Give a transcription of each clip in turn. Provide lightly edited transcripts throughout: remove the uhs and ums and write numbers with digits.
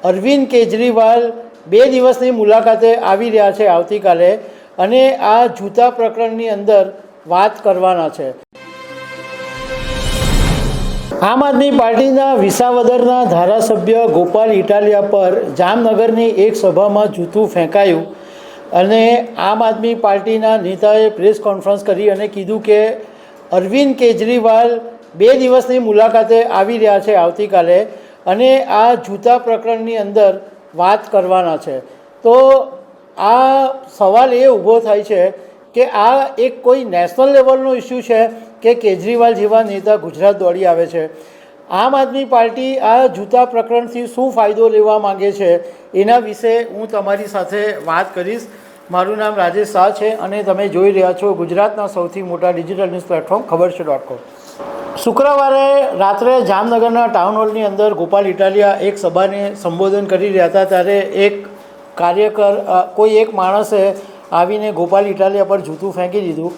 અરવિંદ કેજરીવાલ 2 દિવસની મુલાકાતે આવી રહ્યા છે આવતીકાલે, અને આ જૂતા પ્રકરણની અંદર વાત કરવાના છે. આમ આદમી પાર્ટીના વિસાવદરના ધારાસભ્ય ગોપાલ ઇટાલિયા પર જામનગરની એક સભામાં જૂતું ફેંકાયું, અને આમ આદમી પાર્ટીના નેતાએ પ્રેસ કોન્ફરન્સ કરી અને કીધું કે અરવિંદ કેજરીવાલ 2 દિવસની મુલાકાતે આવી રહ્યા છે આવતીકાલે, અને આ જૂતા પ્રકરણની અંદર વાત કરવાના છે. તો આ સવાલ એ ઊભો થાય છે કે આ એક કોઈ નેશનલ લેવલનો ઇસ્યુ છે કે કેજરીવાલ જેવા નેતા ગુજરાત દોડી આવે છે. આમ આદમી પાર્ટી આ જૂતા પ્રકરણથી શું ફાયદો લેવા માગે છે એના વિશે હું તમારી સાથે વાત કરીશ. મારું નામ રાજેશ શાહ છે અને તમે જોઈ રહ્યા છો ગુજરાતના સૌથી મોટા ડિજિટલ ન્યૂઝ પ્લેટફોર્મ ખબરછે.com. શુક્રવારે રાત્રે જામનગરના ટાઉન હોલની અંદર ગોપાલ ઇટાલિયા એક સભાને સંબોધન કરી રહ્યા હતા, ત્યારે એક કાર્યકર કોઈ એક માણસે આવીને ગોપાલ ઇટાલિયા પર જૂતું ફેંકી દીધું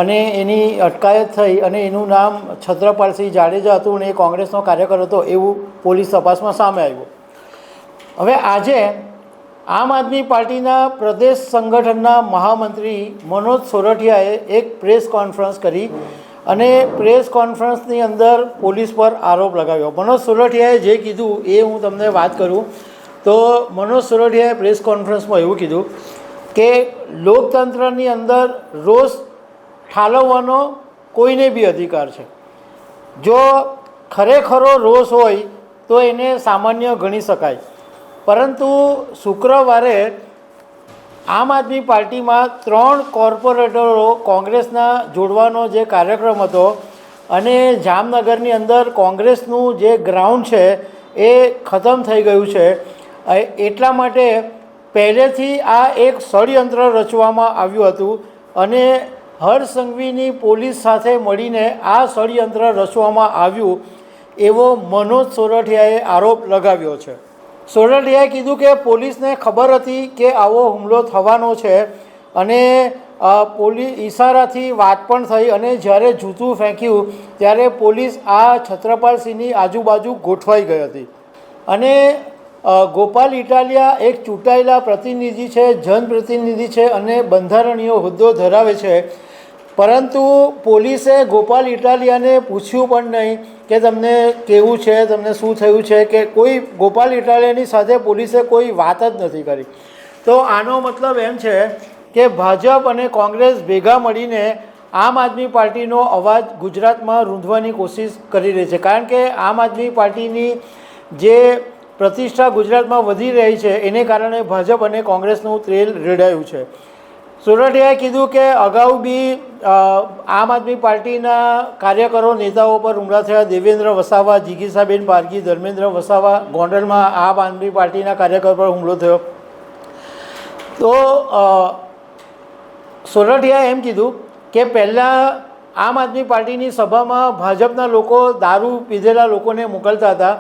અને એની અટકાયત થઈ, અને એનું નામ છત્રપાલસિંહ જાડેજા હતું અને એ કોંગ્રેસનો કાર્યકર હતો એવું પોલીસ તપાસમાં સામે આવ્યું. હવે આજે આમ આદમી પાર્ટીના પ્રદેશ સંગઠનના મહામંત્રી મનોજ સોરઠિયાએ એક પ્રેસ કોન્ફરન્સ કરી અને પ્રેસ કોન્ફરન્સની અંદર પોલીસ પર આરોપ લગાવ્યો. મનોજ સોરઠિયાએ જે કીધું એ હું તમને વાત કરું તો મનોજ સોરઠિયાએ પ્રેસ કોન્ફરન્સમાં એવું કીધું કે લોકતંત્રની અંદર રોષ ઠાલવવાનો કોઈને બી અધિકાર છે. જો ખરેખરો રોષ હોય તો એને સામાન્ય ગણી શકાય, પરંતુ શુક્રવારે આમ આદમી પાર્ટીમાં 3 કોર્પોરેટરો કોંગ્રેસના જોડવાનો જે કાર્યક્રમ હતો, અને જામનગરની અંદર કોંગ્રેસનું જે ગ્રાઉન્ડ છે એ ખતમ થઈ ગયું છે, એટલા માટે પહેલેથી આ એક ષડયંત્ર રચવામાં આવ્યું હતું, અને હર્ષ સંઘવીની પોલીસ સાથે મળીને આ ષડયંત્ર રચવામાં આવ્યું એવો મનોજ સોરઠિયાએ આરોપ લગાવ્યો છે. સોરઠિયાએ કીધું કે પોલીસને ખબર હતી કે આવો હુમલો થવાનો છે, અને પોલીસ ઈશારાથી વાત પણ થઈ, અને જ્યારે જૂતું ફેંક્યું ત્યારે પોલીસ આ છત્રપાલસિંહની આજુબાજુ ગોઠવાઈ ગઈ હતી. અને ગોપાલ ઇટાલિયા એક ચૂંટાયેલા પ્રતિનિધિ છે, જનપ્રતિનિધિ છે અને બંધારણીય હોદ્દો ધરાવે છે, પરંતુ પોલીસે ગોપાલ ઇટાલિયાને પૂછ્યું પણ નહીં કે તમને કેવું છે, તમને શું થયું છે, કે કોઈ ગોપાલ ઇટાલિયાની સાથે પોલીસે કોઈ વાત જ નથી કરી. તો આનો મતલબ એમ છે કે ભાજપ અને કોંગ્રેસ ભેગા મળીને આમ આદમી પાર્ટીનો અવાજ ગુજરાતમાં રૂંધવાની કોશિશ કરી રહી છે, કારણ કે આમ આદમી પાર્ટીની જે પ્રતિષ્ઠા ગુજરાતમાં વધી રહી છે એને કારણે ભાજપ અને કોંગ્રેસનું તેલ રેડાયું છે. સોરઠિયાએ કીધું કે અગાઉ બી આમ આદમી પાર્ટીના કાર્યકરો નેતાઓ પર હુમલા થયા. દેવેન્દ્ર વસાવા, જિગીસાબેન પારઘી, ધર્મેન્દ્ર વસાવા, ગોંડલમાં આમ આદમી પાર્ટીના કાર્યકર પર હુમલો થયો. તો સોરઠિયાએ એમ કીધું કે પહેલાં આમ આદમી પાર્ટીની સભામાં ભાજપના લોકો દારૂ પીધેલા લોકોને મોકલતા હતા,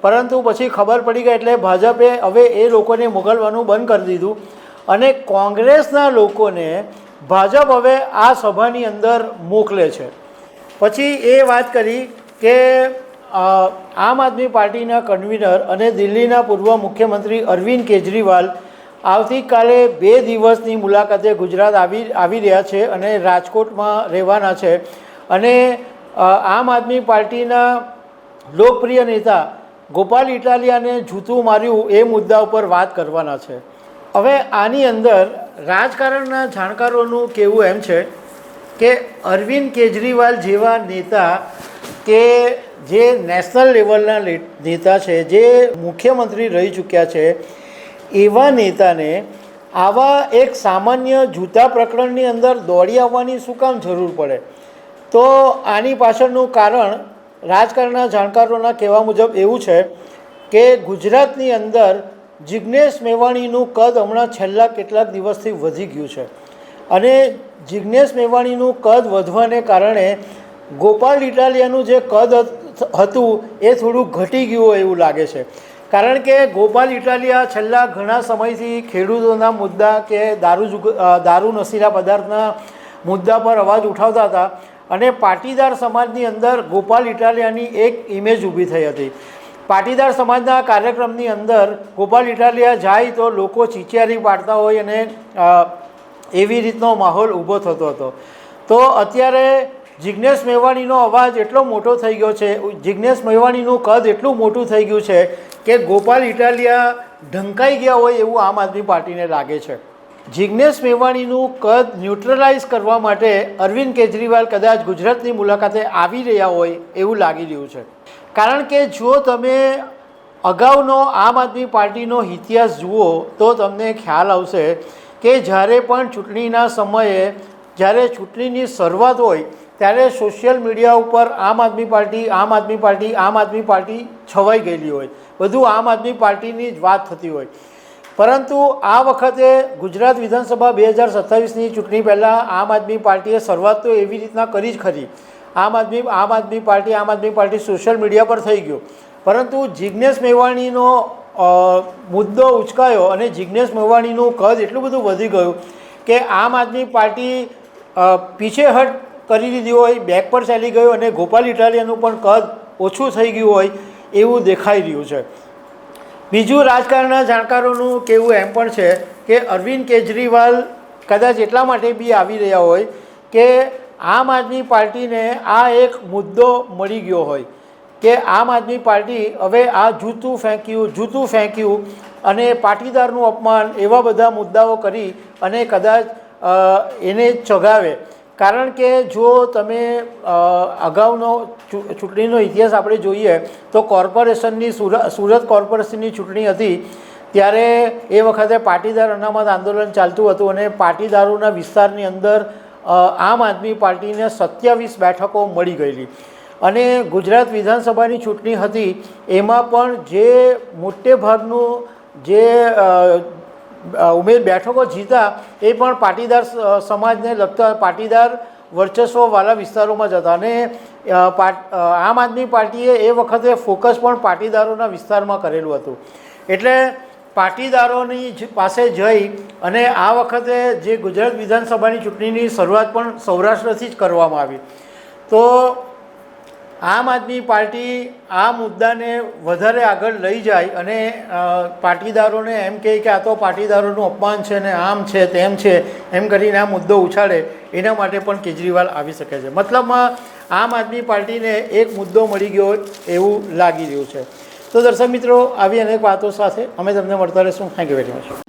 પરંતુ પછી ખબર પડી ગઈ એટલે ભાજપે હવે એ લોકોને મોકલવાનું બંધ કરી દીધું, અને કોંગ્રેસના લોકોને ભાજપ હવે આ સભાની અંદર મોકલે છે. પછી એ વાત કરી કે આમ આદમી પાર્ટીના કન્વીનર અને દિલ્હીના પૂર્વ મુખ્યમંત્રી અરવિંદ કેજરીવાલ આવતીકાલે 2 દિવસની મુલાકાતે ગુજરાત આવી રહ્યા છે અને રાજકોટમાં રહેવાના છે, અને આમ આદમી પાર્ટીના લોકપ્રિય નેતા ગોપાલ ઇટાલિયાને જૂતું માર્યું એ મુદ્દા ઉપર વાત કરવાના છે. હવે આની અંદર રાજકારણના જાણકારોનું કહેવું એમ છે કે અરવિંદ કેજરીવાલ જેવા નેતા કે જે નેશનલ લેવલના નેતા છે, જે મુખ્યમંત્રી રહી ચૂક્યા છે, એવા નેતાને આવા એક સામાન્ય જૂતા પ્રકરણની અંદર દોડી આવવાની શું કામ જરૂર પડે? તો આની પાછળનું કારણ રાજકારણના જાણકારોના કહેવા મુજબ એવું છે કે ગુજરાતની અંદર જિજ્ઞેશ મેવાણીનું કદ હમણાં છેલ્લા કેટલાક દિવસથી વધી ગયું છે, અને જિજ્ઞેશ મેવાણીનું કદ વધવાને કારણે ગોપાલ ઇટાલિયાનું જે કદ હતું એ થોડું ઘટી ગયું હોય એવું લાગે છે. કારણ કે ગોપાલ ઇટાલિયા છેલ્લા ઘણા સમયથી ખેડૂતોના મુદ્દા કે દારૂ નશીલા પદાર્થના મુદ્દા પર અવાજ ઉઠાવતા હતા, અને પાટીદાર સમાજની અંદર ગોપાલ ઇટાલિયાની એક ઇમેજ ઊભી થઈ હતી. પાટીદાર સમાજના કાર્યક્રમની અંદર ગોપાલ ઇટાલિયા જાય તો લોકો ચીચિયારી પાડતા હોય અને એવી રીતનો માહોલ ઊભો થતો હતો. તો અત્યારે જિજ્ઞેશ મેવાણીનો અવાજ એટલો મોટો થઈ ગયો છે, જિજ્ઞેશ મેવાણીનું કદ એટલું મોટું થઈ ગયું છે કે ગોપાલ ઇટાલિયા ઢંકાઈ ગયા હોય એવું આમ આદમી પાર્ટીને લાગે છે. જિજ્ઞેશ મેવાણીનું કદ ન્યુટ્રલાઇઝ કરવા માટે અરવિંદ કેજરીવાલ કદાચ ગુજરાતની મુલાકાતે આવી રહ્યા હોય એવું લાગી રહ્યું છે. કારણ કે જો તમે અગાઉનો આમ આદમી પાર્ટીનો ઇતિહાસ જુઓ તો તમને ખ્યાલ આવશે કે જ્યારે પણ ચૂંટણીના સમયે, જ્યારે ચૂંટણીની શરૂઆત હોય ત્યારે સોશિયલ મીડિયા ઉપર આમ આદમી પાર્ટી છવાઈ ગયેલી હોય, બધું આમ આદમી પાર્ટીની જ વાત થતી હોય. પરંતુ આ વખતે ગુજરાત વિધાનસભા 2027ની ચૂંટણી પહેલાં આમ આદમી પાર્ટીએ શરૂઆત તો એવી રીતના કરી જ ખરી. આમ આદમી પાર્ટી સોશિયલ મીડિયા પર થઈ ગયો, પરંતુ જિજ્ઞેશ મેવાણીનો મુદ્દો ઉચકાયો અને જિજ્ઞેશ મેવાણીનું કદ એટલું બધું વધી ગયું કે આમ આદમી પાર્ટી પીછેહટ કરી દીધી હોય, બેક પર ચાલી ગયું અને ગોપાલ ઇટાલિયાનું પણ કદ ઓછું થઈ ગયું હોય એવું દેખાઈ રહ્યું છે. બીજું રાજકારણના જાણકારોનું કહેવું એમ પણ છે કે અરવિંદ કેજરીવાલ કદાચ એટલા માટે બી આવી રહ્યા હોય કે આમ આદમી પાર્ટીને આ એક મુદ્દો મળી ગયો હોય કે આમ આદમી પાર્ટી હવે આ જૂતું ફેંક્યું અને પાટીદારનું અપમાન, એવા બધા મુદ્દાઓ કરી અને કદાચ એને ચગાવે. કારણ કે જો તમે અગાઉનો ચૂંટણીનો ઇતિહાસ આપણે જોઈએ તો કોર્પોરેશનની સુરત કોર્પોરેશનની ચૂંટણી હતી ત્યારે એ વખતે પાટીદાર અનામત આંદોલન ચાલતું હતું અને પાટીદારોના વિસ્તારની અંદર આમ આદમી પાર્ટીને 27 બેઠકો મળી ગયેલી. અને ગુજરાત વિધાનસભાની ચૂંટણી હતી એમાં પણ જે મોટે ભાગનું જે બેઠકો જીતા એ પણ પાટીદાર સમાજને લગતા પાટીદાર વર્ચસ્વવાળા વિસ્તારોમાં જ હતા. અને આમ આદમી પાર્ટીએ એ વખતે ફોકસ પણ પાટીદારોના વિસ્તારમાં કરેલું હતું. એટલે પાટીદારોની પાસે જઈ અને આ વખતે જે ગુજરાત વિધાનસભાની ચૂંટણીની શરૂઆત પણ સૌરાષ્ટ્રથી જ કરવામાં આવી. તો આમ આદમી પાર્ટી આ મુદ્દાને વધારે આગળ લઈ જાય અને પાટીદારોને એમ કહે કે આ તો પાટીદારોનું અપમાન છે ને આમ છે તેમ છે એમ કરીને આ મુદ્દો ઉછાળે, એના માટે પણ કેજરીવાલ આવી શકે છે. મતલબમાં આમ આદમી પાર્ટીને એક મુદ્દો મળી ગયો એવું લાગી રહ્યું છે. તો દર્શક મિત્રો, આવી અનેક વાતો સાથે અમે તમને મળતા રહીશું. Thank you very much.